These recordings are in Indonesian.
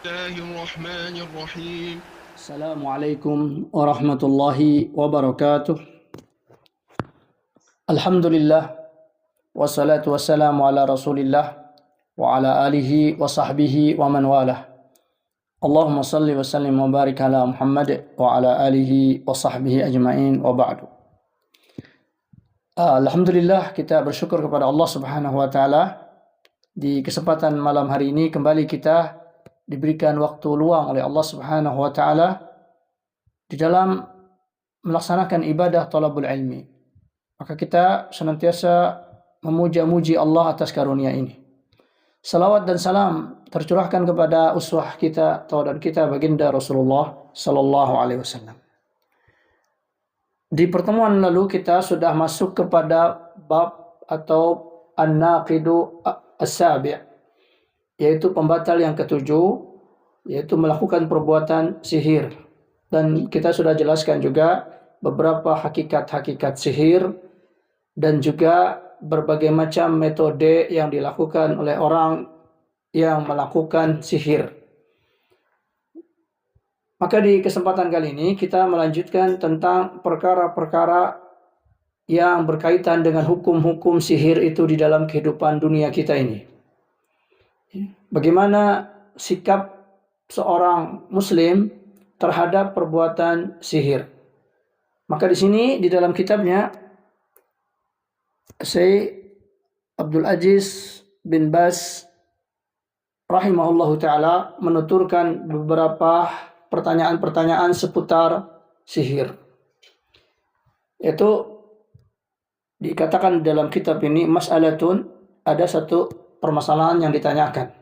الله الرحمن الرحيم. السلام عليكم ورحمة الله وبركاته. الحمد لله والصلاة والسلام على رسول الله وعلى آله وصحبه ومن والاه. اللهم صل وسلم وبارك على محمد وعلى آله وصحبه أجمعين وبعد. Alhamdulillah, kita bersyukur kepada Allah Subhanahu wa taala. Di kesempatan malam hari ini kembali kita diberikan waktu luang oleh Allah Subhanahu wa taala di dalam melaksanakan ibadah talabul ilmi. Maka kita senantiasa memuja-muji Allah atas karunia ini. Salawat dan salam tercurahkan kepada uswah kita, tauladan kita, baginda Rasulullah sallallahu alaihi wasallam. Di pertemuan lalu kita sudah masuk kepada bab atau an-naqidu as-sabi', yaitu pembatal yang ketujuh, yaitu melakukan perbuatan sihir. Dan kita sudah jelaskan juga beberapa hakikat-hakikat sihir dan juga berbagai macam metode yang dilakukan oleh orang yang melakukan sihir. Maka di kesempatan kali ini kita melanjutkan tentang perkara-perkara yang berkaitan dengan hukum-hukum sihir itu di dalam kehidupan dunia kita ini. Bagaimana sikap seorang muslim terhadap perbuatan sihir. Maka di sini di dalam kitabnya Syekh Abdul Aziz bin Baz rahimahullahu taala menuturkan beberapa pertanyaan-pertanyaan seputar sihir. Itu dikatakan dalam kitab ini mas'alatun, ada satu permasalahan yang ditanyakan.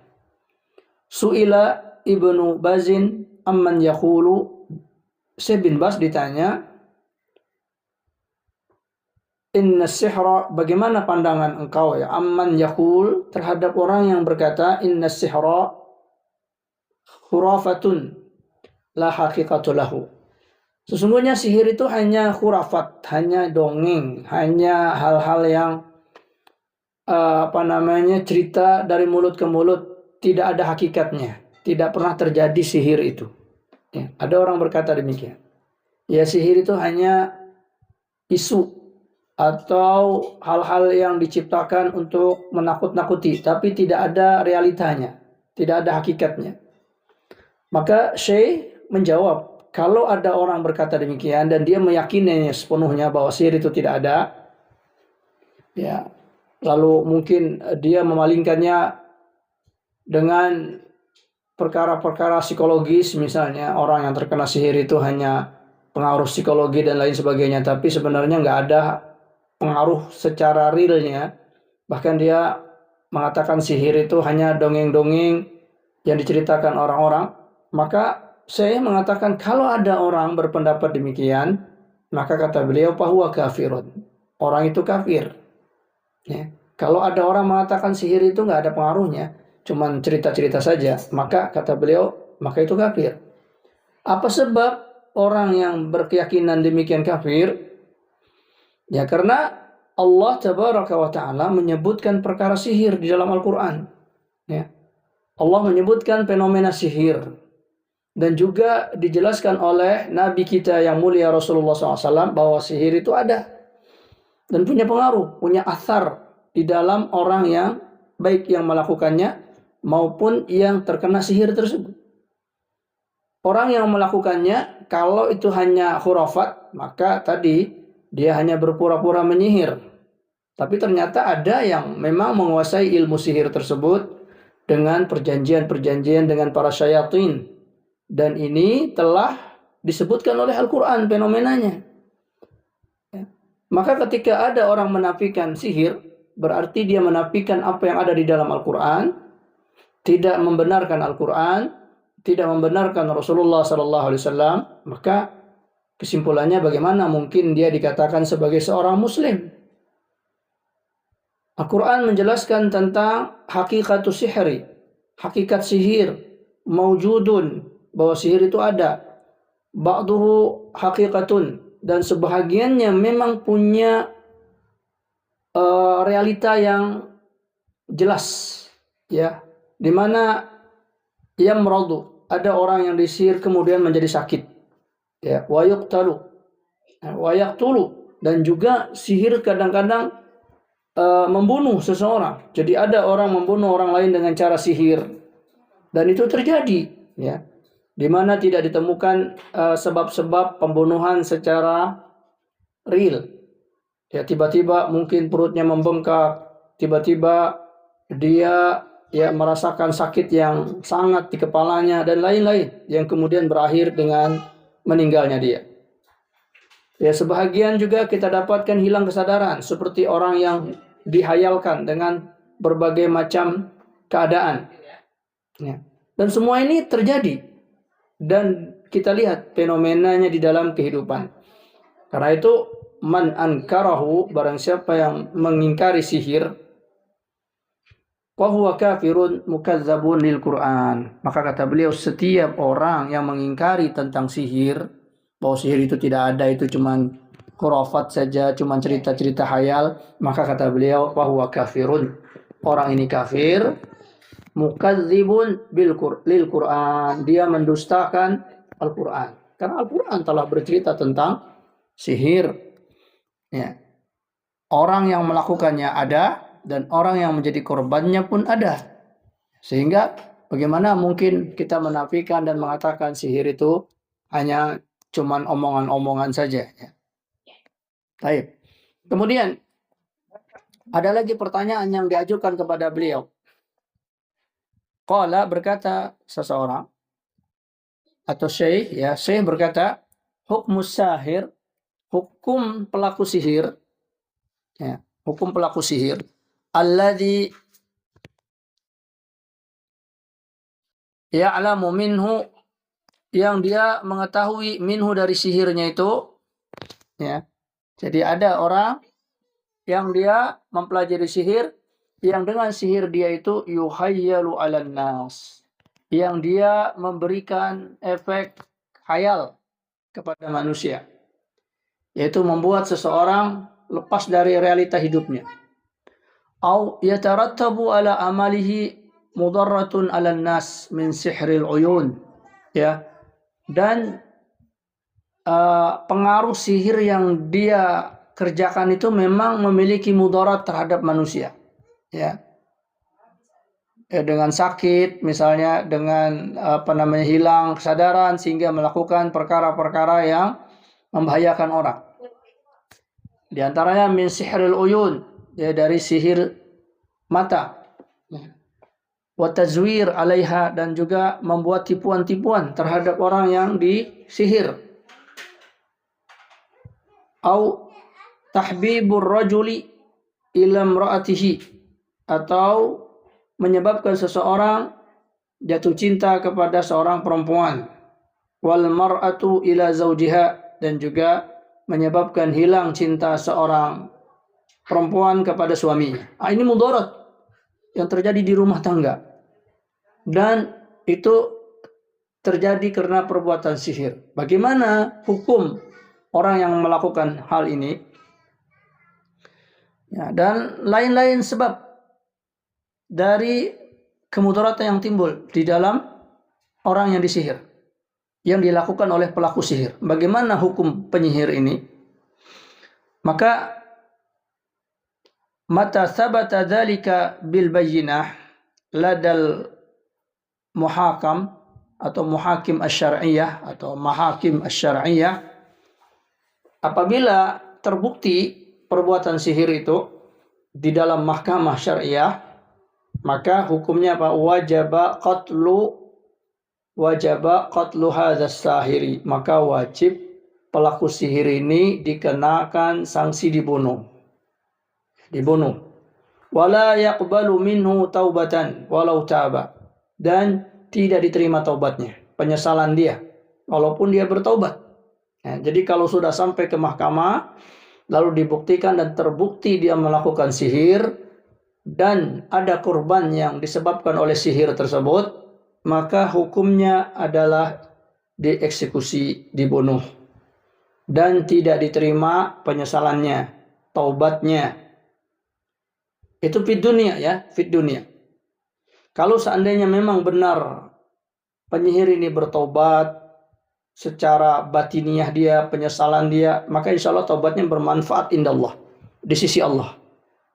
Su'ila Ibnu Bazin amman yaqulu, Syekh bin Baz ditanya, inna sihra, bagaimana pandangan engkau ya, amman yaqul, terhadap orang yang berkata inna sihra khurafatun la haqiqatu lahu. Sesungguhnya sihir itu hanya khurafat, hanya dongeng, hanya hal-hal yang cerita dari mulut ke mulut, tidak ada hakikatnya, tidak pernah terjadi sihir itu. Ya, ada orang berkata demikian. Ya, sihir itu hanya isu atau hal-hal yang diciptakan untuk menakut-nakuti, tapi tidak ada realitanya, tidak ada hakikatnya. Maka Syekh menjawab, kalau ada orang berkata demikian dan dia meyakininya sepenuhnya bahwa sihir itu tidak ada, ya, lalu mungkin dia memalingkannya dengan perkara-perkara psikologis, misalnya orang yang terkena sihir itu hanya pengaruh psikologi dan lain sebagainya, tapi sebenarnya nggak ada pengaruh secara realnya. Bahkan dia mengatakan sihir itu hanya dongeng-dongeng yang diceritakan orang-orang. Maka saya mengatakan kalau ada orang berpendapat demikian, maka kata beliau fahuwa kafirun, orang itu kafir. Ya. Kalau ada orang mengatakan sihir itu nggak ada pengaruhnya, cuman cerita-cerita saja, maka kata beliau, maka itu kafir. Apa sebab orang yang berkeyakinan demikian kafir? Ya, karena Allah Tabaraka wa Ta'ala menyebutkan perkara sihir di dalam Al-Quran. Ya. Allah menyebutkan fenomena sihir. Dan juga dijelaskan oleh Nabi kita yang mulia Rasulullah SAW bahwa sihir itu ada. Dan punya pengaruh, punya athar di dalam orang yang baik yang melakukannya maupun yang terkena sihir tersebut. Orang yang melakukannya, kalau itu hanya khurafat, maka tadi dia hanya berpura-pura menyihir. Tapi ternyata ada yang memang menguasai ilmu sihir tersebut dengan perjanjian-perjanjian dengan para syayatin. Dan ini telah disebutkan oleh Al-Quran fenomenanya. Maka ketika ada orang menafikan sihir, berarti dia menafikan apa yang ada di dalam Al-Quran, tidak membenarkan Al-Quran, tidak membenarkan Rasulullah SAW, maka kesimpulannya bagaimana mungkin dia dikatakan sebagai seorang muslim? Al-Quran menjelaskan tentang hakikatus sihri, hakikat sihir, maujudun, bahwa sihir itu ada. Ba'duhu haqiqatun, dan sebahagiannya memang punya realita yang jelas, ya, di mana yamradu, ada orang yang disihir kemudian menjadi sakit. Ya, wa yuqtalu. Wa yaqtulu, dan juga sihir kadang-kadang membunuh seseorang. Jadi ada orang membunuh orang lain dengan cara sihir. Dan itu terjadi, ya. Di mana tidak ditemukan sebab-sebab pembunuhan secara real. Ya, tiba-tiba mungkin perutnya membengkak, tiba-tiba dia ya merasakan sakit yang sangat di kepalanya dan lain-lain yang kemudian berakhir dengan meninggalnya dia. Ya, sebahagian juga kita dapatkan hilang kesadaran seperti orang yang dihayalkan dengan berbagai macam keadaan. Ya. Dan semua ini terjadi dan kita lihat fenomenanya di dalam kehidupan. Karena itu man ankarahu, barang siapa yang mengingkari sihir, wa huwa kafirun mukadzabun lil Quran. Maka kata beliau, setiap orang yang mengingkari tentang sihir, bahwa sihir itu tidak ada, itu cuman khurafat saja, cuman cerita-cerita hayal, maka kata beliau, wa huwa kafirun, orang ini kafir, mukadzibun lil Quran, dia mendustakan Al-Quran. Karena Al-Quran telah bercerita tentang sihir. Ya. Orang yang melakukannya ada, dan orang yang menjadi korbannya pun ada. Sehingga bagaimana mungkin kita menafikan dan mengatakan sihir itu hanya cuman omongan-omongan saja. Ya. Baik. Kemudian ada lagi pertanyaan yang diajukan kepada beliau. Qala, berkata seseorang atau syekh, ya, syekh berkata, hukmus sahir, hukum pelaku sihir, ya, hukum pelaku sihir, alladzi ya'lamu minhu, yang dia mengetahui minhu dari sihirnya itu, ya. Jadi ada orang yang dia mempelajari sihir, yang dengan sihir dia itu yuhayyalu 'alan nas, yang dia memberikan efek khayal kepada manusia, yaitu membuat seseorang lepas dari realita hidupnya. Au yatarattabu ala amalihi mudarratun 'alan nas min sihril uyun, ya. Dan pengaruh sihir yang dia kerjakan itu memang memiliki mudarat terhadap manusia, ya. Dengan sakit misalnya, dengan hilang kesadaran sehingga melakukan perkara-perkara yang membahayakan orang. Di antaranya min sihril uyun, ya, dari sihir mata. Wa tazwir 'alaiha, dan juga membuat tipuan-tipuan terhadap orang yang disihir. Au tahbibur rajuli ila imra'atihi, atau menyebabkan seseorang jatuh cinta kepada seorang perempuan. Wal mar'atu ila zawjiha, dan juga menyebabkan hilang cinta seorang perempuan kepada suaminya. Ini mudarat yang terjadi di rumah tangga. Dan itu terjadi karena perbuatan sihir. Bagaimana hukum orang yang melakukan hal ini? Ya, dan lain-lain sebab dari kemudaratan yang timbul di dalam orang yang disihir, yang dilakukan oleh pelaku sihir. Bagaimana hukum penyihir ini? Maka mata sabata dzalika bil bayyinah ladal muhakam atau muhakim asy-syar'iyyah atau mahakim asy-syar'iyyah, apabila terbukti perbuatan sihir itu di dalam mahkamah syariah, maka hukumnya apa? Wajaba qatlu hadzas sahiri, maka wajib pelaku sihir ini dikenakan sanksi dibunuh. Wala yaqbalu minhu taubatan walau taba, dan tidak diterima taubatnya, penyesalan dia walaupun dia bertaubat. Nah, jadi kalau sudah sampai ke mahkamah lalu dibuktikan dan terbukti dia melakukan sihir dan ada korban yang disebabkan oleh sihir tersebut, maka hukumnya adalah dieksekusi, dibunuh, dan tidak diterima penyesalannya, taubatnya. Itu fid dunia, ya, fid dunia. Kalau seandainya memang benar penyihir ini bertobat secara batiniah dia, penyesalan dia, maka insya Allah taubatnya bermanfaat indallah, di sisi Allah.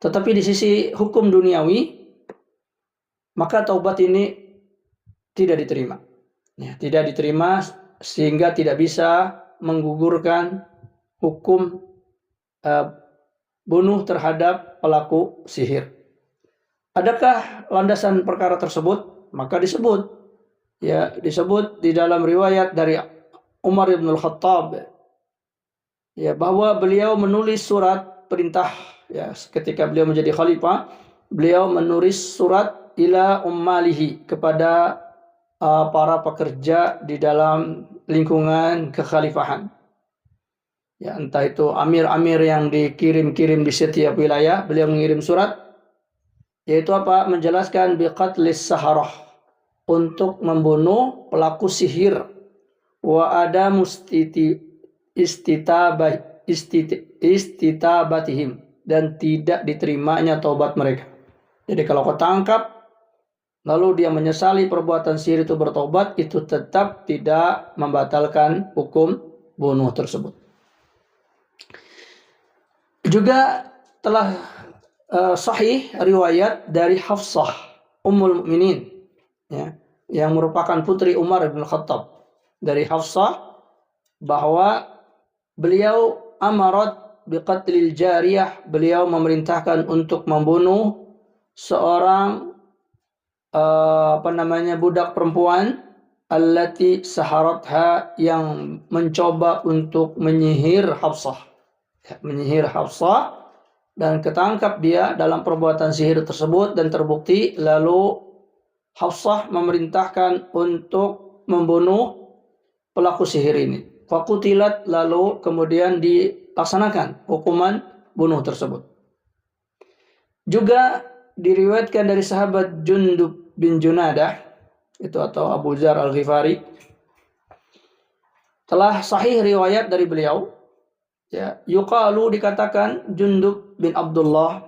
Tetapi di sisi hukum duniawi, maka taubat ini tidak diterima. Ya, tidak diterima sehingga tidak bisa menggugurkan hukum bunuh terhadap pelaku sihir. Adakah landasan perkara tersebut? Maka disebut di dalam riwayat dari Umar bin Al-Khattab ya, bahwa beliau menulis surat perintah ya, ketika beliau menjadi khalifah, beliau menulis surat ila ummalihi kepada para pekerja di dalam lingkungan kekhalifahan. Ya, entah itu amir-amir yang dikirim-kirim di setiap wilayah, beliau mengirim surat, yaitu apa? Menjelaskan biqatlis saharah, untuk membunuh pelaku sihir, wa ada istitabatihim, dan tidak diterimanya taubat mereka. Jadi kalau kau tangkap lalu dia menyesali perbuatan sihir itu, bertobat, itu tetap tidak membatalkan hukum bunuh tersebut. Juga telah sahih riwayat dari Hafsah Ummul Mukminin ya, yang merupakan putri Umar bin Khattab, dari Hafsah bahwa beliau amarat biqatlil jariyah, beliau memerintahkan untuk membunuh seorang budak perempuan, allati saharatha, yang mencoba untuk menyihir Hafsah. Menyihir Hafsah, dan ketangkap dia dalam perbuatan sihir tersebut dan terbukti. Lalu Hafsah memerintahkan untuk membunuh pelaku sihir ini. Faqutilat, lalu kemudian dilaksanakan hukuman bunuh tersebut. Juga diriwayatkan dari sahabat Jundub bin Junadah itu, atau Abu Dzar Al-Ghifari, telah sahih riwayat dari beliau ya, yuqalu, dikatakan Jundub bin Abdullah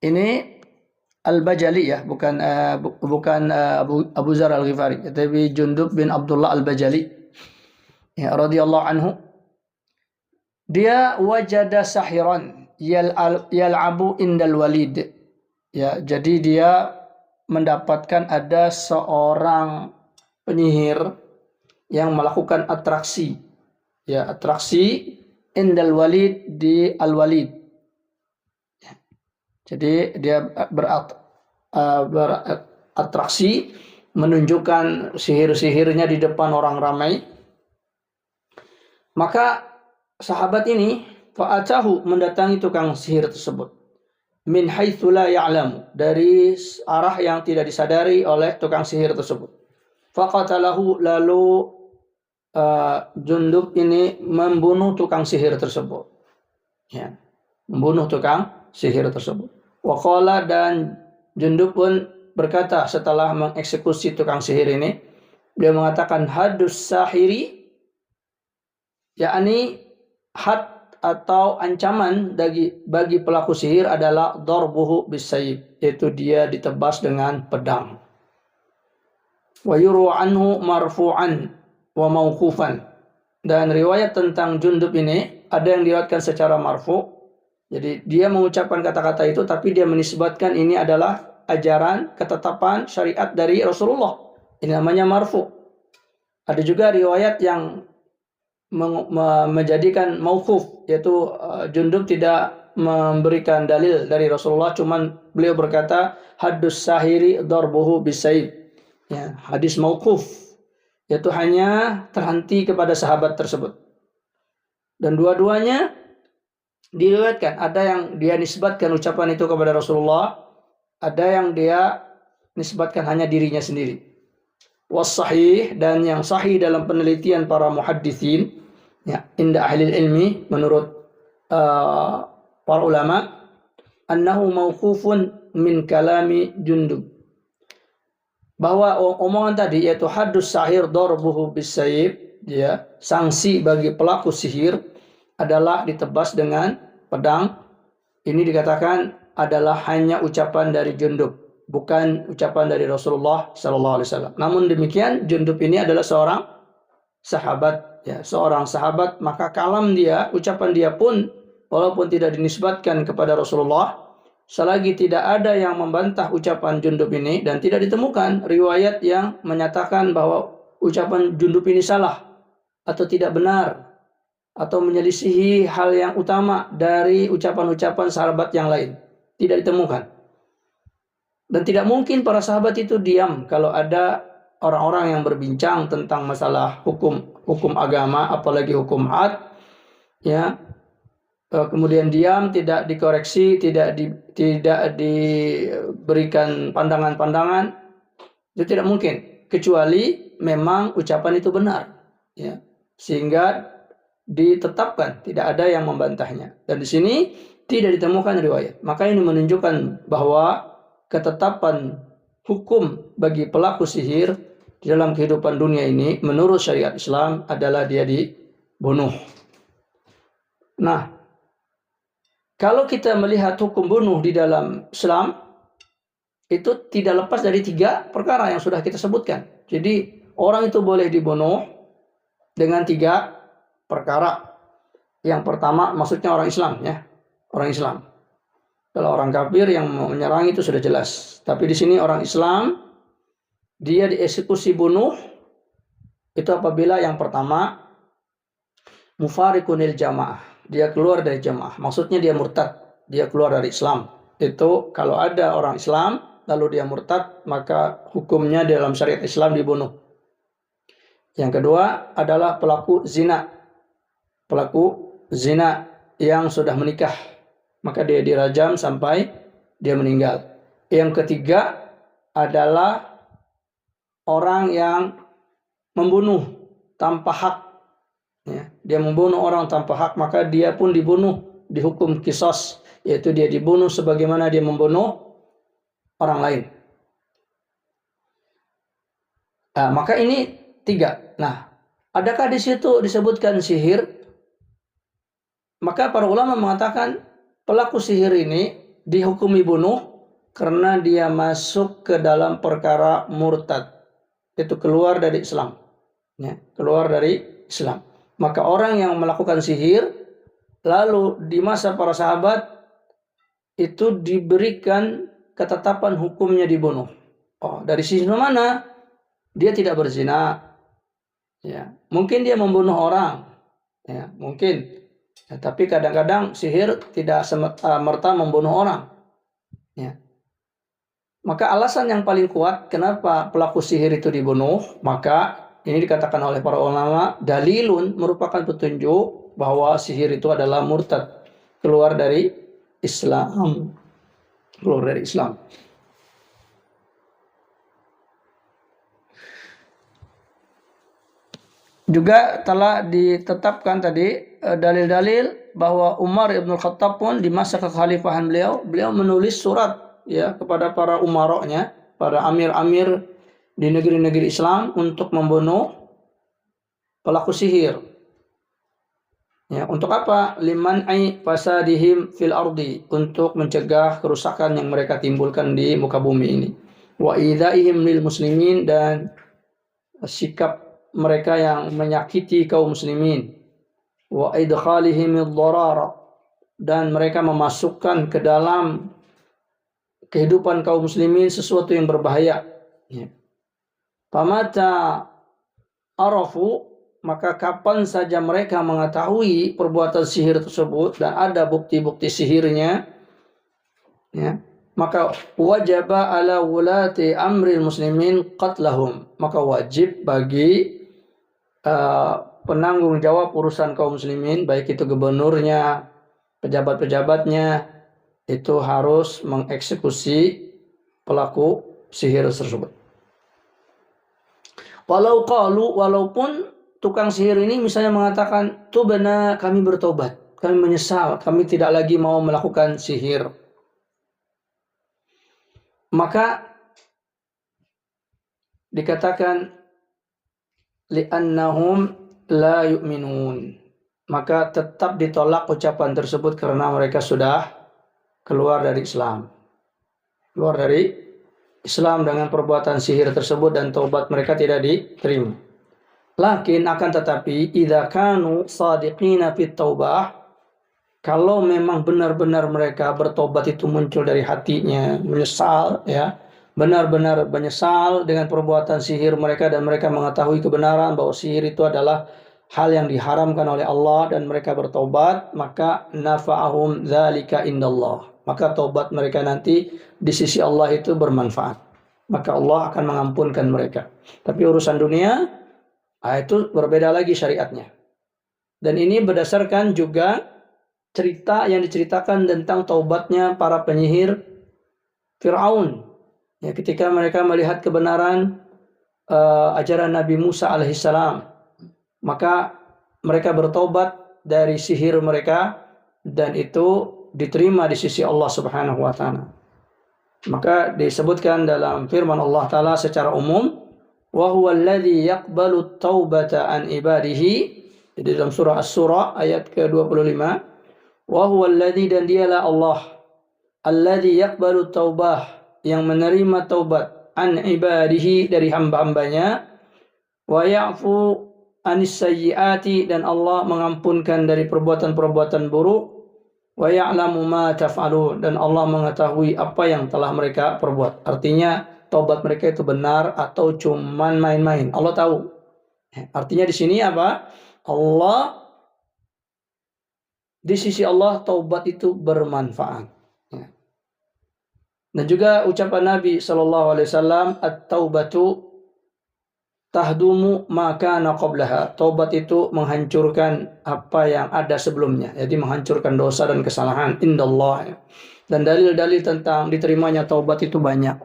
ini Al-Bajali ya, bukan Abu Dzar Al-Ghifari, tapi Jundub bin Abdullah Al-Bajali ya, radhiyallahu anhu. Dia wajada sahiran yal'abu indal walid ya, jadi dia mendapatkan ada seorang penyihir yang melakukan atraksi ya, atraksi indal walid, di al-walid. Jadi dia beratraksi, menunjukkan sihir-sihirnya di depan orang ramai. Maka sahabat ini fa'atahu, mendatangi tukang sihir tersebut, min haitsu la ya'lamu, dari arah yang tidak disadari oleh tukang sihir tersebut. Faqatalahu, lalu Jundub ini membunuh tukang sihir tersebut ya, membunuh tukang sihir tersebut. Waqala, dan Jundub pun berkata setelah mengeksekusi tukang sihir ini, dia mengatakan hadus sahiri, yakni had atau ancaman bagi pelaku sihir adalah darbuhu bisayf, yaitu dia ditebas dengan pedang. Wa yuru anhu marfu'an wa mauqufan, dan riwayat tentang Jundub ini ada yang diriwayatkan secara marfu', jadi dia mengucapkan kata-kata itu tapi dia menisbatkan ini adalah ajaran, ketetapan syariat dari Rasulullah, ini namanya marfu'. Ada juga riwayat yang menjadikan mauquf, yaitu Jundub tidak memberikan dalil dari Rasulullah, cuman beliau berkata haddus sahiri darbuhu bisayf ya, hadis mauquf, yaitu hanya terhenti kepada sahabat tersebut. Dan dua-duanya diriwayatkan, ada yang dia nisbatkan ucapan itu kepada Rasulullah, ada yang dia nisbatkan hanya dirinya sendiri. Was-sahih, dan yang sahih dalam penelitian para muhadditsin ya, inda ahli ilmi, menurut para ulama, annahu mauqufun min kalami Jundub, bahwa omongan tadi, yaitu haddus sahir darbuhu bisayf ya, sanksi bagi pelaku sihir adalah ditebas dengan pedang, ini dikatakan adalah hanya ucapan dari Jundub, bukan ucapan dari Rasulullah sallallahu alaihi wasallam. Namun demikian Jundub ini adalah seorang sahabat, ya, seorang sahabat, maka kalam dia, ucapan dia pun walaupun tidak dinisbatkan kepada Rasulullah, selagi tidak ada yang membantah ucapan Jundub ini dan tidak ditemukan riwayat yang menyatakan bahwa ucapan Jundub ini salah atau tidak benar atau menyelisihi hal yang utama dari ucapan-ucapan sahabat yang lain, tidak ditemukan. Dan tidak mungkin para sahabat itu diam kalau ada orang-orang yang berbincang tentang masalah hukum agama, apalagi hukum had, ya, kemudian diam, tidak dikoreksi, tidak diberikan pandangan-pandangan, itu tidak mungkin, kecuali memang ucapan itu benar, ya, sehingga ditetapkan, tidak ada yang membantahnya. Dan di sini tidak ditemukan riwayat. Maka ini menunjukkan bahwa ketetapan hukum bagi pelaku sihir di dalam kehidupan dunia ini menurut syariat Islam adalah dia dibunuh. Nah, kalau kita melihat hukum bunuh di dalam Islam, itu tidak lepas dari 3 perkara yang sudah kita sebutkan. Jadi orang itu boleh dibunuh dengan 3 perkara. Yang pertama, maksudnya orang Islam, ya, orang Islam. Kalau orang kafir yang menyerang itu sudah jelas. Tapi di sini orang Islam, dia dieksekusi bunuh itu apabila yang pertama mufariqunil jamaah, dia keluar dari jamaah. Maksudnya dia murtad, dia keluar dari Islam. Itu kalau ada orang Islam lalu dia murtad, maka hukumnya dalam syariat Islam dibunuh. Yang kedua adalah pelaku zina. Pelaku zina yang sudah menikah, maka dia dirajam sampai dia meninggal. Yang ketiga adalah orang yang membunuh tanpa hak, ya, dia membunuh orang tanpa hak, maka dia pun dibunuh, dihukum qisas, yaitu dia dibunuh sebagaimana dia membunuh orang lain. Nah, maka ini 3. Nah, adakah di situ disebutkan sihir? Maka para ulama mengatakan pelaku sihir ini dihukumi bunuh karena dia masuk ke dalam perkara murtad, itu keluar dari Islam, ya, keluar dari Islam. Maka orang yang melakukan sihir lalu di masa para sahabat itu diberikan ketetapan hukumnya dibunuh. Oh, dari sisi mana? Dia tidak berzina, ya, mungkin dia membunuh orang, ya, mungkin. Ya, tapi kadang-kadang sihir tidak merta membunuh orang, ya. Maka alasan yang paling kuat kenapa pelaku sihir itu dibunuh, maka ini dikatakan oleh para ulama dalilun, merupakan petunjuk bahwa sihir itu adalah murtad, keluar dari Islam, keluar dari Islam. Juga telah ditetapkan tadi dalil-dalil bahwa Umar ibn Khattab pun di masa kekhalifahan beliau menulis surat, ya, kepada para umaroknya, para amir-amir di negeri-negeri Islam untuk membunuh pelaku sihir. Ya, untuk apa? Liman'i fasadihim fil ardi, untuk mencegah kerusakan yang mereka timbulkan di muka bumi ini. Wa idzaihim lil muslimin, dan sikap mereka yang menyakiti kaum muslimin. Wa idkhalihim ad-darara, dan mereka memasukkan ke dalam kehidupan kaum muslimin sesuatu yang berbahaya. Famata arafu, maka kapan saja mereka mengetahui perbuatan sihir tersebut dan ada bukti-bukti sihirnya, ya, maka wajaba ala wulati amril muslimin qatlahum, maka wajib bagi penanggung jawab urusan kaum muslimin, baik itu gubernurnya, pejabat-pejabatnya, itu harus mengeksekusi pelaku sihir tersebut. Walaupun tukang sihir ini misalnya mengatakan, tubna, kami bertobat, kami menyesal, kami tidak lagi mau melakukan sihir, maka dikatakan li'annahum la yu'minun, maka tetap ditolak ucapan tersebut karena mereka sudah keluar dari Islam, keluar dari Islam dengan perbuatan sihir tersebut dan taubat mereka tidak diterima. Lakin akan tetapi idza kanu shadiqina fit taubah, kalau memang benar-benar mereka bertobat itu muncul dari hatinya, menyesal ya, benar-benar menyesal dengan perbuatan sihir mereka dan mereka mengetahui kebenaran bahwa sihir itu adalah hal yang diharamkan oleh Allah dan mereka bertobat, maka nafa'ahum dzalika indallah. Maka tobat mereka nanti di sisi Allah itu bermanfaat. Maka Allah akan mengampunkan mereka. Tapi urusan dunia itu berbeda lagi syariatnya. Dan ini berdasarkan juga cerita yang diceritakan tentang taubatnya para penyihir Fir'aun. Ya, ketika mereka melihat kebenaran ajaran Nabi Musa alaihissalam, maka mereka bertobat dari sihir mereka dan itu diterima di sisi Allah Subhanahu wa taala. Maka disebutkan dalam firman Allah taala secara umum, wa huwa alladhi yaqbalu at-taubata an ibadihi, di dalam surah As-Surah ayat ke-25, wa huwa alladhi, dan dialah Allah alladhi yaqbalu taubah, yang menerima taubat, an ibadihi, dari hamba-hambanya, wa ya'fu anis sayyiati, dan Allah mengampunkan dari perbuatan-perbuatan buruk, wa ya'lamu ma taf'alun, dan Allah mengetahui apa yang telah mereka perbuat. Artinya taubat mereka itu benar atau cuman main-main, Allah tahu. Artinya di sini apa? Allah, di sisi Allah taubat itu bermanfaat. Dan juga ucapan Nabi SAW, at-taubatu tahdumu maka qablaha. Taubat itu menghancurkan apa yang ada sebelumnya. Jadi menghancurkan dosa dan kesalahan. Indallah. Dan dalil-dalil tentang diterimanya taubat itu banyak.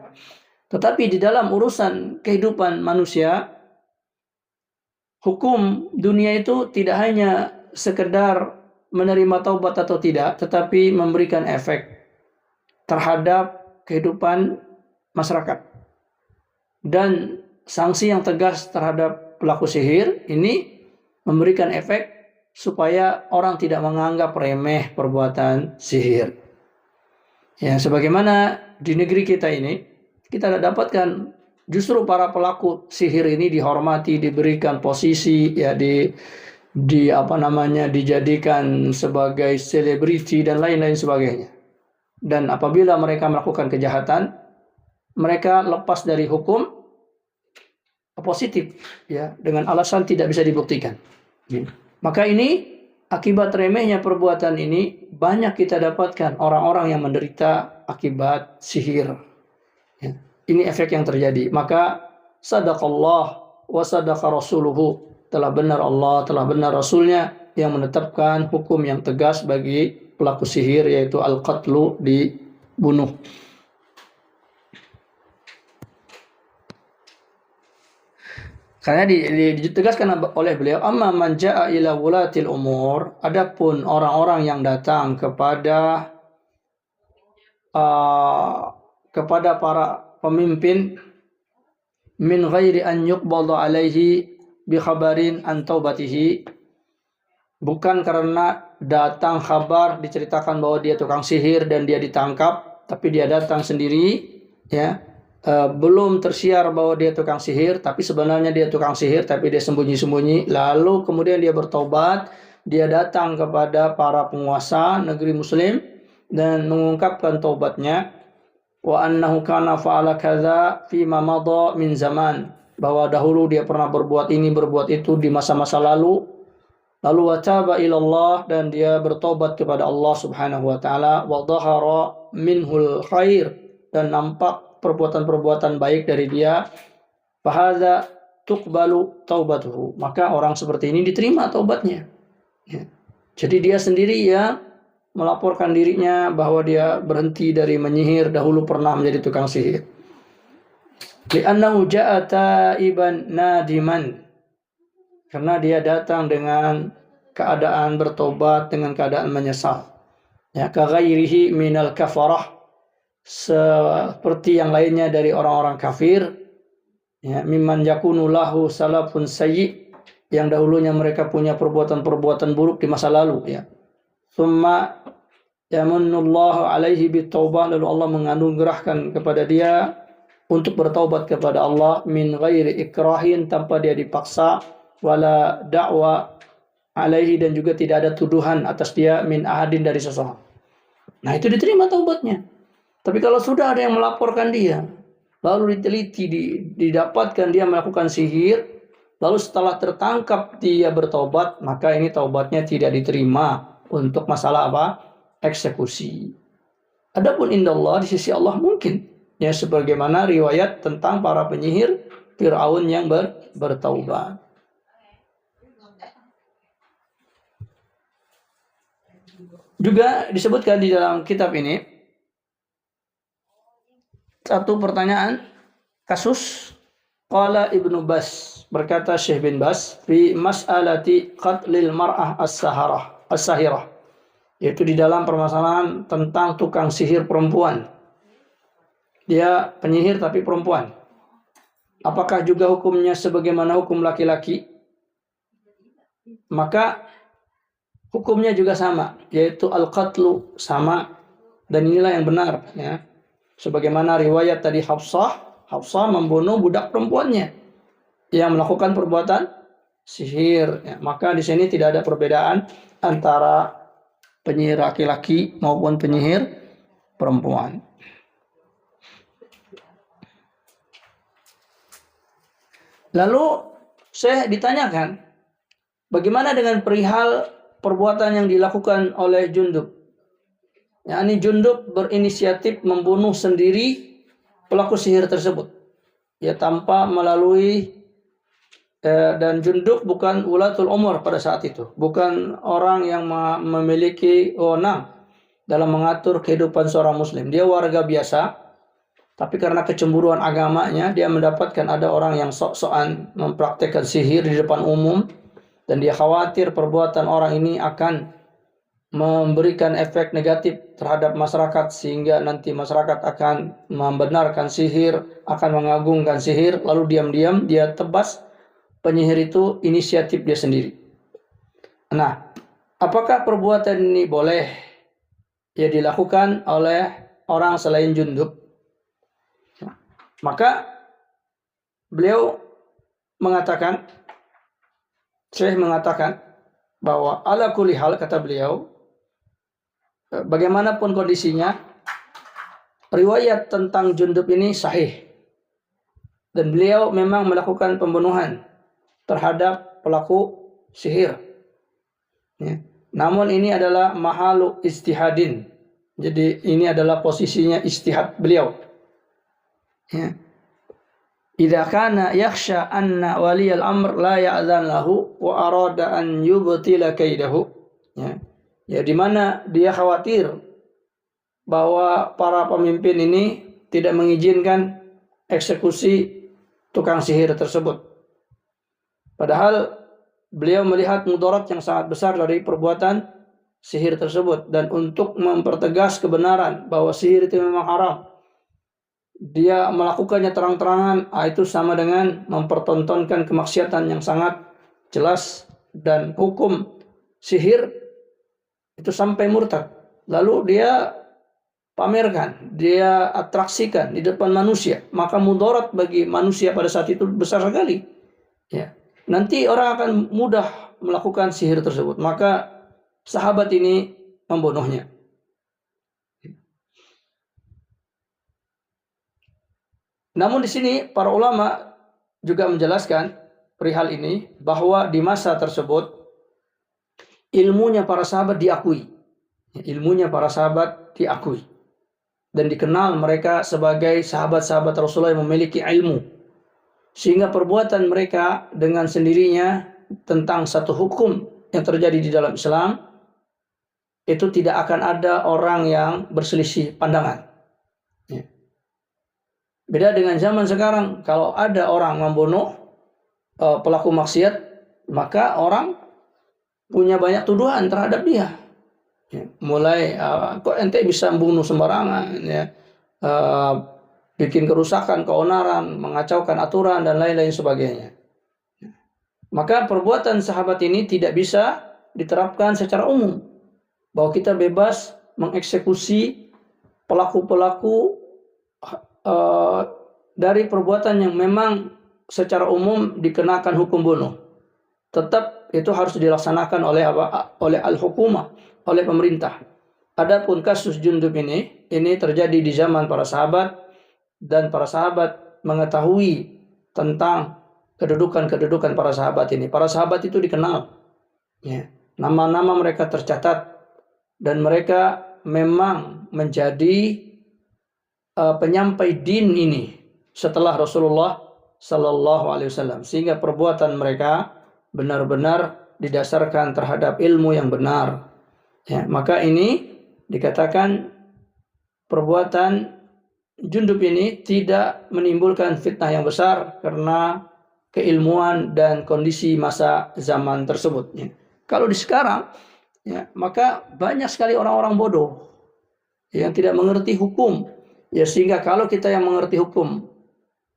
Tetapi di dalam urusan kehidupan manusia, hukum dunia itu tidak hanya sekedar menerima taubat atau tidak, tetapi memberikan efek terhadap kehidupan masyarakat. Dan sanksi yang tegas terhadap pelaku sihir ini memberikan efek supaya orang tidak menganggap remeh perbuatan sihir. Ya, sebagaimana di negeri kita ini, kita dapatkan justru para pelaku sihir ini dihormati, diberikan posisi, ya dijadikan sebagai selebriti dan lain-lain sebagainya. Dan apabila mereka melakukan kejahatan, mereka lepas dari hukum positif, ya, dengan alasan tidak bisa dibuktikan. Maka ini akibat remehnya perbuatan ini, banyak kita dapatkan orang-orang yang menderita akibat sihir. Ya, ini efek yang terjadi. Maka sadaqallah wa sadaqa rasuluhu, telah benar Allah, telah benar Rasulnya yang menetapkan hukum yang tegas bagi pelaku sihir, yaitu al-qatlu, dibunuh. Karena ditegaskan oleh beliau, amma man jaa ila wulatil umur, adapun orang-orang yang datang kepada para pemimpin, min ghairi an yuqbadha alaihi bi khabarin an taubatihi, bukan karena datang kabar diceritakan bahwa dia tukang sihir dan dia ditangkap, tapi dia datang sendiri, ya, belum tersiar bahwa dia tukang sihir, tapi sebenarnya dia tukang sihir, tapi dia sembunyi-sembunyi. Lalu kemudian dia bertobat, dia datang kepada para penguasa negeri Muslim dan mengungkapkan taubatnya, wa annahu kana fa'ala kadza fi ma madha min zaman, bahwa dahulu dia pernah berbuat ini, berbuat itu di masa-masa lalu. Lalu wataba ilallah, dan dia bertobat kepada Allah Subhanahu wa taala, wa dhahara minhul khair, dan nampak perbuatan-perbuatan baik dari dia, fahadza tuqbalu taubatuhu, maka orang seperti ini diterima taubatnya. Ya. Jadi dia sendiri yang melaporkan dirinya bahwa dia berhenti dari menyihir, dahulu pernah menjadi tukang sihir. Li'annahu ja'a taiban nadiman, karena dia datang dengan keadaan bertobat, dengan keadaan menyesal. Ya, ka ghairihi minal kafarah, seperti yang lainnya dari orang-orang kafir. Ya, mimman yakunu lahu salafun sayyi, yang dahulunya mereka punya perbuatan-perbuatan buruk di masa lalu, ya. Tsumma yamunnullahu alaihi bitaubah, lalu Allah menganugerahkan kepada dia untuk bertaubat kepada Allah min ghairi ikrahin, tanpa dia dipaksa, wala da'wa alaihi, dan juga tidak ada tuduhan atas dia min ahadin dari seseorang. Nah, itu diterima taubatnya. Tapi kalau sudah ada yang melaporkan dia, lalu diteliti, didapatkan dia melakukan sihir, lalu setelah tertangkap dia bertaubat, maka ini taubatnya tidak diterima untuk masalah apa? Eksekusi. Adapun indallah, di sisi Allah mungkin, ya, sebagaimana riwayat tentang para penyihir Fir'aun yang bertaubat. Juga disebutkan di dalam kitab ini satu pertanyaan kasus. Qala Ibnu Bas, berkata Syekh bin Bas, fi mas'alati qatlil mar'ah as-sahirah, yaitu di dalam permasalahan tentang tukang sihir perempuan. Dia penyihir tapi perempuan. Apakah juga hukumnya sebagaimana hukum laki-laki? Maka hukumnya juga sama, yaitu al-qatlu, sama, dan inilah yang benar, ya. Sebagaimana riwayat tadi Hafsah membunuh budak perempuannya yang melakukan perbuatan sihir, ya. Maka di sini tidak ada perbedaan antara penyihir laki-laki maupun penyihir perempuan. Lalu saya ditanyakan, bagaimana dengan perihal perbuatan yang dilakukan oleh Jundub? Yakni Jundub berinisiatif membunuh sendiri pelaku sihir tersebut, ya, tanpa melalui dan Jundub bukan ulatul umur pada saat itu, bukan orang yang memiliki wewenang dalam mengatur kehidupan seorang muslim. Dia warga biasa, tapi karena kecemburuan agamanya, dia mendapatkan ada orang yang sok-sokan mempraktekkan sihir di depan umum, dan dia khawatir perbuatan orang ini akan memberikan efek negatif terhadap masyarakat, sehingga nanti masyarakat akan membenarkan sihir, akan mengagungkan sihir, lalu diam-diam dia tebas penyihir itu inisiatif dia sendiri. Nah, apakah perbuatan ini boleh ya dilakukan oleh orang selain Jundub? Maka beliau mengatakan, Syekh mengatakan bahwa ala kulli hal, kata beliau, bagaimanapun kondisinya, riwayat tentang Jundub ini sahih, dan beliau memang melakukan pembunuhan terhadap pelaku sihir, ya. Namun ini adalah mahalu istihadin, jadi ini adalah posisinya istihad beliau, ya. Idza kana yakhsha anna waliyal amr la ya'zan lahu wa arada an yubtila kaidahu, ya. Ya, di mana dia khawatir bahwa para pemimpin ini tidak mengizinkan eksekusi tukang sihir tersebut. Padahal beliau melihat mudarat yang sangat besar dari perbuatan sihir tersebut, dan untuk mempertegas kebenaran bahwa sihir itu memang haram, dia melakukannya terang-terangan, itu sama dengan mempertontonkan kemaksiatan yang sangat jelas, dan hukum sihir itu sampai murtad. Lalu dia pamerkan, dia atraksikan di depan manusia, maka mudarat bagi manusia pada saat itu besar sekali, ya. Nanti orang akan mudah melakukan sihir tersebut, maka sahabat ini membunuhnya. Namun di sini para ulama juga menjelaskan perihal ini, bahwa di masa tersebut ilmunya para sahabat diakui. Ilmunya para sahabat diakui. Dan dikenal mereka sebagai sahabat-sahabat Rasulullah yang memiliki ilmu. Sehingga perbuatan mereka dengan sendirinya tentang satu hukum yang terjadi di dalam Islam, itu tidak akan ada orang yang berselisih pandangan. Beda dengan zaman sekarang, kalau ada orang membunuh pelaku maksiat, maka orang punya banyak tuduhan terhadap dia. Mulai kok ente bisa membunuh sembarangan, ya, bikin kerusakan, keonaran, mengacaukan aturan, dan lain-lain sebagainya. Maka perbuatan sahabat ini tidak bisa diterapkan secara umum, bahwa kita bebas mengeksekusi pelaku-pelaku dari perbuatan yang memang secara umum dikenakan hukum bunuh, tetap itu harus dilaksanakan oleh apa? Oleh al-hukumah, oleh pemerintah. Adapun kasus Jundub ini terjadi di zaman para sahabat, dan para sahabat mengetahui tentang kedudukan para sahabat ini. Para sahabat itu dikenal, ya. Nama-nama mereka tercatat, dan mereka memang menjadi penyampai din ini setelah Rasulullah Sallallahu Alaihi Wasallam, sehingga perbuatan mereka benar-benar didasarkan terhadap ilmu yang benar. Ya, maka ini dikatakan perbuatan Jundub ini tidak menimbulkan fitnah yang besar karena keilmuan dan kondisi masa zaman tersebut. Ya. Kalau di sekarang, ya, maka banyak sekali orang-orang bodoh yang tidak mengerti hukum. Ya, sehingga kalau kita yang mengerti hukum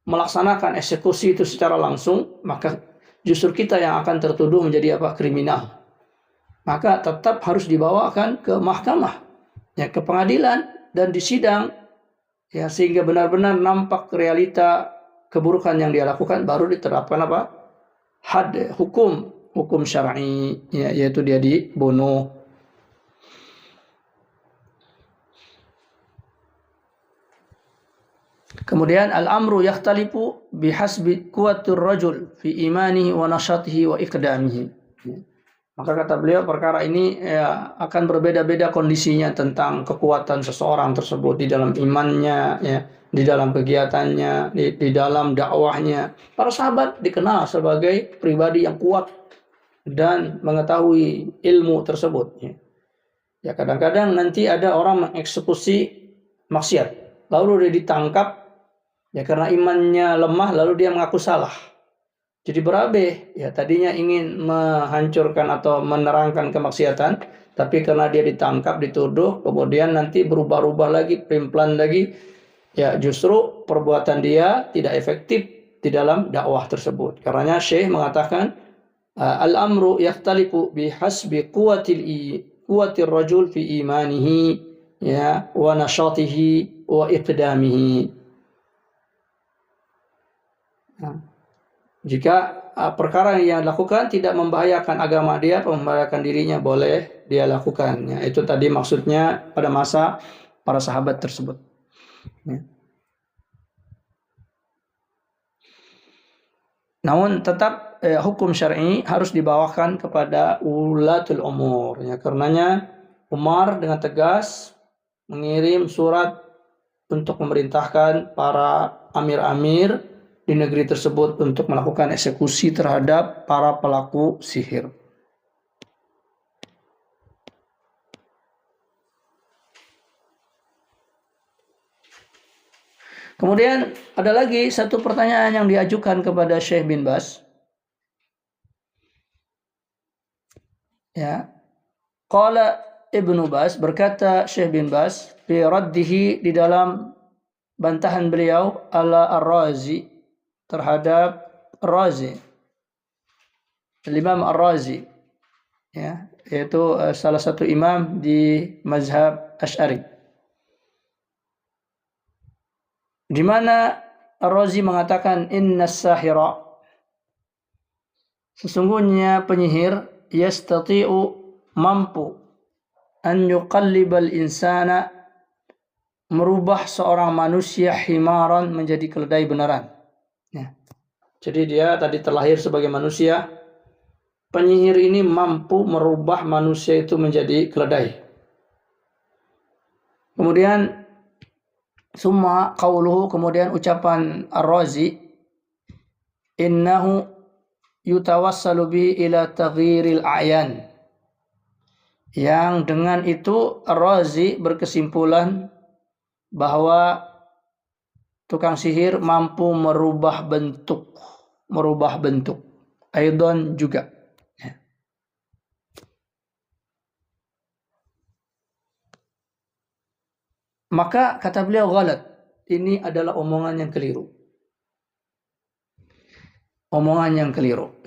melaksanakan eksekusi itu secara langsung, maka justru kita yang akan tertuduh menjadi apa? Kriminal. Maka tetap harus dibawakan ke mahkamah, ya, ke pengadilan dan disidang, ya, sehingga benar-benar nampak realita keburukan yang dia lakukan, baru diterapkan apa? Had, hukum syar'i, ya, yaitu dia dibunuh. Kemudian al-amru yakhtalifu bihasbi quwwatir rajul fi imanihi wa nasyatihi wa iqdamihi. Maka kata beliau, perkara ini ya, akan berbeda-beda kondisinya tentang kekuatan seseorang tersebut di dalam imannya, ya, di dalam kegiatannya, di dalam dakwahnya. Para sahabat dikenal sebagai pribadi yang kuat dan mengetahui ilmu tersebut. Ya, kadang-kadang nanti ada orang mengeksekusi maksiat, lalu dia ditangkap, ya, karena imannya lemah, lalu dia mengaku salah. Jadi berabe, ya, tadinya ingin menghancurkan atau menerangkan kemaksiatan, tapi karena dia ditangkap, dituduh, kemudian nanti berubah-ubah lagi, pelan-pelan lagi, ya, justru perbuatan dia tidak efektif di dalam dakwah tersebut. Karenanya Syekh mengatakan al-amru yakhtalifu bihasbi quwwatir rajul fi imanihi, ya, wa nasyatihi wa iqdamihi. Jika perkara yang dilakukan tidak membahayakan agama dia, membahayakan dirinya, boleh dia lakukan. Ya, itu tadi maksudnya pada masa para sahabat tersebut. Ya. Namun tetap hukum syar'i harus dibawakan kepada ulatul umur. Ya, karenanya Umar dengan tegas mengirim surat untuk memerintahkan para amir-amir di negeri tersebut untuk melakukan eksekusi terhadap para pelaku sihir. Kemudian ada lagi satu pertanyaan yang diajukan kepada Syekh bin Baz. Ya. Qala Ibnu Baz, berkata Syekh bin Baz fi raddihi, di dalam bantahan beliau ala Ar-Razi, terhadap Razi, Imam Ar-Razi, ya, yaitu salah satu imam di mazhab Asy'ari, di mana Ar-Razi mengatakan innas sahira, sesungguhnya penyihir, yastati'u, mampu, an yuqallibal insana, merubah seorang manusia, himaran, menjadi keledai beneran. Ya. Jadi dia tadi terlahir sebagai manusia. Penyihir ini mampu merubah manusia itu menjadi keledai. Kemudian summa qauluhu, kemudian ucapan Ar-Razi, innahu yutawassalu bi ila taghyiril a'yan, yang dengan itu Ar-Razi berkesimpulan bahwa tukang sihir mampu merubah bentuk. Aidon juga. Ya. Maka kata beliau, ghalat, ini adalah omongan yang keliru.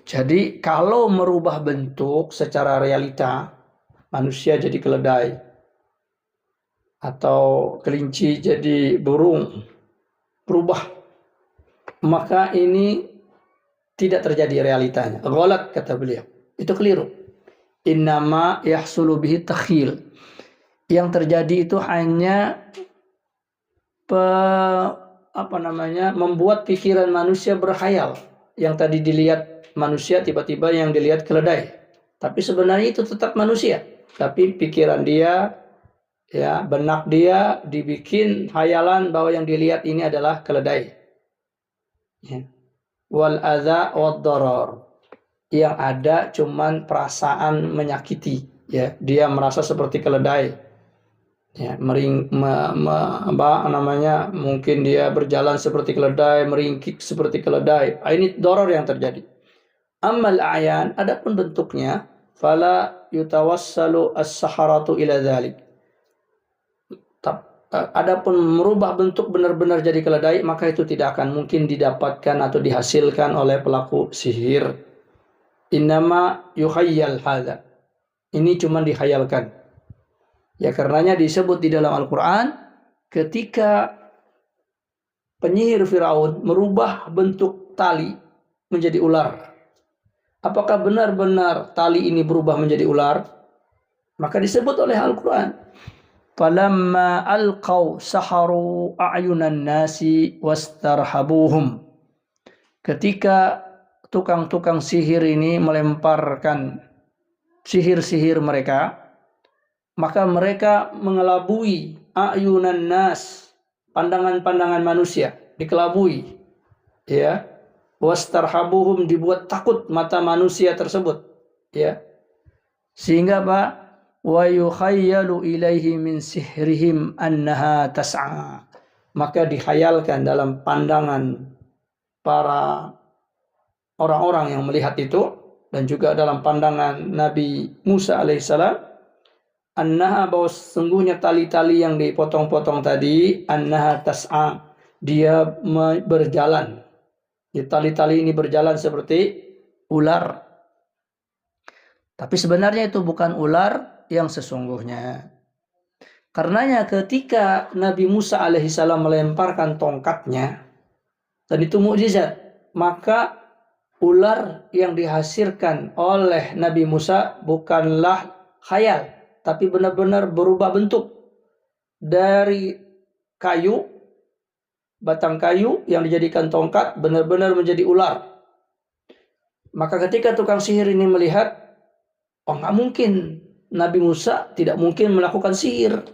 Jadi kalau merubah bentuk secara realita, manusia jadi keledai atau kelinci jadi burung, berubah maka ini tidak terjadi realitanya. Ghalat kata beliau. Itu keliru. Innama yahsulu bihi takhil. Yang terjadi itu hanya membuat pikiran manusia berkhayal. Yang tadi dilihat manusia, tiba-tiba yang dilihat keledai. Tapi sebenarnya itu tetap manusia. Tapi pikiran dia, ya, benak dia dibikin khayalan bahwa yang dilihat ini adalah keledai. Ya. Wal adza wad darar. Yang ada cuman perasaan menyakiti, ya. Dia merasa seperti keledai. Ya, mungkin dia berjalan seperti keledai, meringkik seperti keledai. Ini darar yang terjadi. Amal ayan, adapun bentuknya, fala yutawassalu as-saharatu ila dzalik. Adapun merubah bentuk benar-benar jadi keledai, maka itu tidak akan mungkin didapatkan atau dihasilkan oleh pelaku sihir. Innama yukhayyal hadza. Ini cuma dikhayalkan. Ya, karenanya disebut di dalam Al-Quran ketika penyihir Firaun merubah bentuk tali menjadi ular. Apakah benar-benar tali ini berubah menjadi ular? Maka disebut oleh Al-Quran, falamma alqaw saharu a'yunan nasi wastarhabuhum. Ketika tukang-tukang sihir ini melemparkan sihir-sihir mereka, maka mereka mengelabui a'yunan nas, pandangan-pandangan manusia dikelabui, ya. Wastarhabuhum, dibuat takut mata manusia tersebut, ya. Sehingga Pak, wa yukhayyalu ilaihi min sihrihim annaha tas'a. Maka dikhayalkan dalam pandangan para orang-orang yang melihat itu, dan juga dalam pandangan Nabi Musa alaihissalam, annaha, bahwa sesungguhnya tali-tali yang dipotong-potong tadi, annaha tas'a, dia berjalan. Tali-tali ini berjalan seperti ular. Tapi sebenarnya itu bukan ular yang sesungguhnya. Karenanya ketika Nabi Musa alaihissalam melemparkan tongkatnya, dan itu mukjizat, maka ular yang dihasilkan oleh Nabi Musa bukanlah khayal, tapi benar-benar berubah bentuk dari kayu, batang kayu yang dijadikan tongkat, benar-benar menjadi ular. Maka ketika tukang sihir ini melihat, oh nggak mungkin, Nabi Musa tidak mungkin melakukan sihir,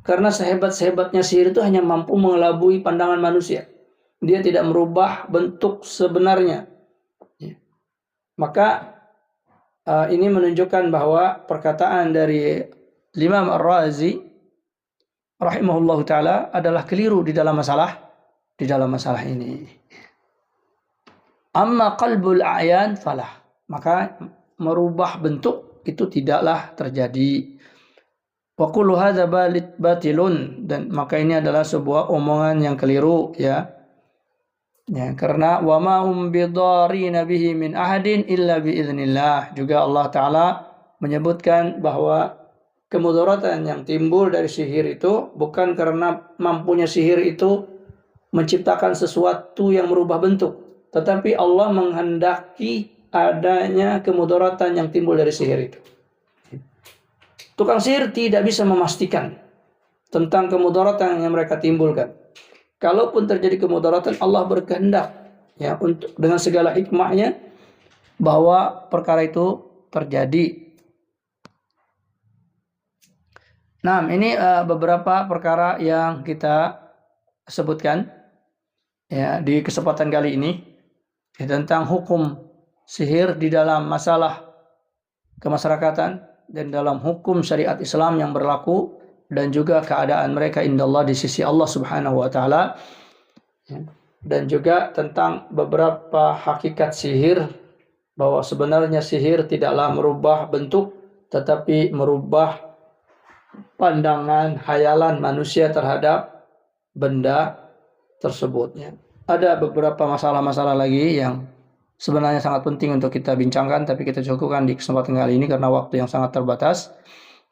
karena sehebat-sehebatnya sihir itu hanya mampu mengelabui pandangan manusia. Dia tidak merubah bentuk sebenarnya. Maka ini menunjukkan bahwa perkataan dari Imam Ar-Razi rahimahullah ta'ala adalah keliru di dalam masalah ini. Amma qalbul a'yan falah, maka merubah bentuk itu tidaklah terjadi. Wa kullu hadza batilun, dan maka ini adalah sebuah omongan yang keliru, ya. Ya, karena wa ma hum bidarrina bihi min ahadin illa biiznillah. Juga Allah Ta'ala menyebutkan bahwa kemudaratan yang timbul dari sihir itu bukan karena mampunya sihir itu menciptakan sesuatu yang merubah bentuk, tetapi Allah menghendaki adanya kemudaratan yang timbul dari sihir itu. Tukang sihir tidak bisa memastikan tentang kemudaratan yang mereka timbulkan. Kalaupun terjadi kemudaratan, Allah berkehendak, ya, untuk dengan segala hikmahnya bahwa perkara itu terjadi. Nah, ini beberapa perkara yang kita sebutkan, ya, di kesempatan kali ini, ya, tentang hukum sihir di dalam masalah kemasyarakatan dan dalam hukum syariat Islam yang berlaku, dan juga keadaan mereka indallah di sisi Allah Subhanahu wa taala, ya, dan juga tentang beberapa hakikat sihir, bahwa sebenarnya sihir tidaklah merubah bentuk tetapi merubah pandangan khayalan manusia terhadap benda tersebutnya. Ada beberapa masalah-masalah lagi yang sebenarnya sangat penting untuk kita bincangkan, tapi kita cukupkan di kesempatan kali ini karena waktu yang sangat terbatas.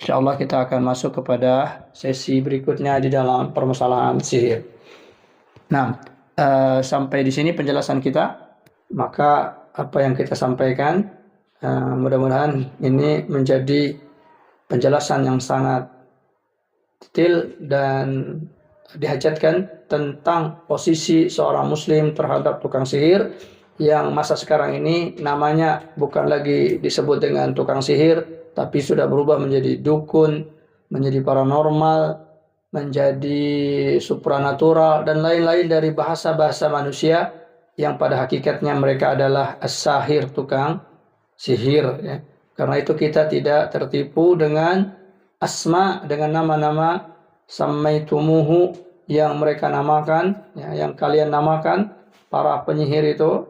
InsyaAllah kita akan masuk kepada sesi berikutnya di dalam permasalahan sihir. Nah, sampai di sini penjelasan kita. Maka apa yang kita sampaikan mudah-mudahan ini menjadi penjelasan yang sangat detail dan dihajatkan tentang posisi seorang muslim terhadap tukang sihir yang masa sekarang ini namanya bukan lagi disebut dengan tukang sihir, tapi sudah berubah menjadi dukun, menjadi paranormal, menjadi supranatural, dan lain-lain dari bahasa-bahasa manusia yang pada hakikatnya mereka adalah as-sahir, tukang sihir. Ya. Karena itu kita tidak tertipu dengan asma, dengan nama-nama sammaitumuhu yang mereka namakan, ya, yang kalian namakan para penyihir itu,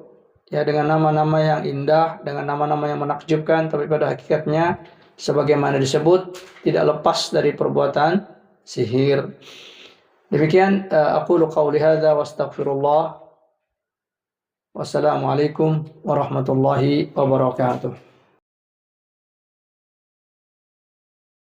ya, dengan nama-nama yang indah, dengan nama-nama yang menakjubkan, tapi pada hakikatnya sebagaimana disebut tidak lepas dari perbuatan sihir. Demikian aqulu qauli hadza wa astaghfirullah. Wassalamualaikum warahmatullahi wabarakatuh.